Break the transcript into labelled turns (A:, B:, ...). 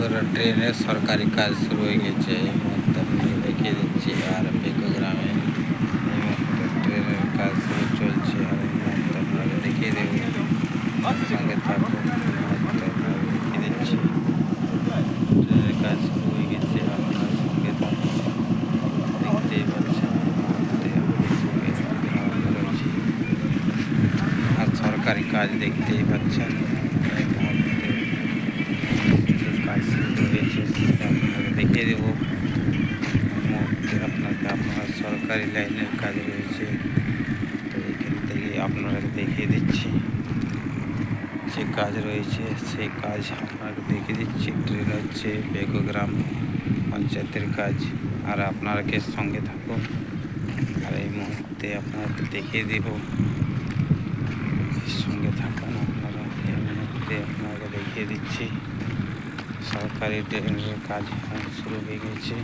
A: বন্ধুরা, ট্রেনের সরকারি কাজ শুরু হয়ে গেছে। এই মুহূর্তে আপনাকে দেখিয়ে দিচ্ছি। আর বেগগ্রামে এই মুহূর্তে ট্রেনের কাজ শুরু চলছে। আর এই মুহূর্তে আপনাকে দেখিয়ে দেব, সঙ্গে থাকুন। এই মুহূর্তে আপনাকে দেখিয়ে দিচ্ছি, ট্রেনের কাজ শুরু হয়ে গেছে। আপনার সঙ্গে থাকুন, দেখতেই পাচ্ছেন। এই মুহূর্তে আপনার সঙ্গে লাগানো রয়েছে। আর সরকারি কাজ দেখতেই পাচ্ছেন। এই মুহূর্তে যে কাজ শুরু হয়েছে সেটা আপনাকে দেখিয়ে দেবো। এই মুহূর্তে আপনার সরকারি লাইনের কাজ রয়েছে, তো এখান থেকে আপনাকে দেখিয়ে দিচ্ছি যে কাজ রয়েছে সেই কাজ আপনাকে দেখিয়ে দিচ্ছি। ট্রেন হচ্ছে বেগগ্রাম পঞ্চায়েতের কাজ। আর আপনারা কে সঙ্গে থাকুন। আর এই মুহূর্তে আপনাকে দেখিয়ে দেব, সঙ্গে থাকুন আপনারা। এই মুহূর্তে আপনাকে দেখিয়ে দিচ্ছি সরকারি ট্রেনের কাজ শুরু হয়ে গেছে।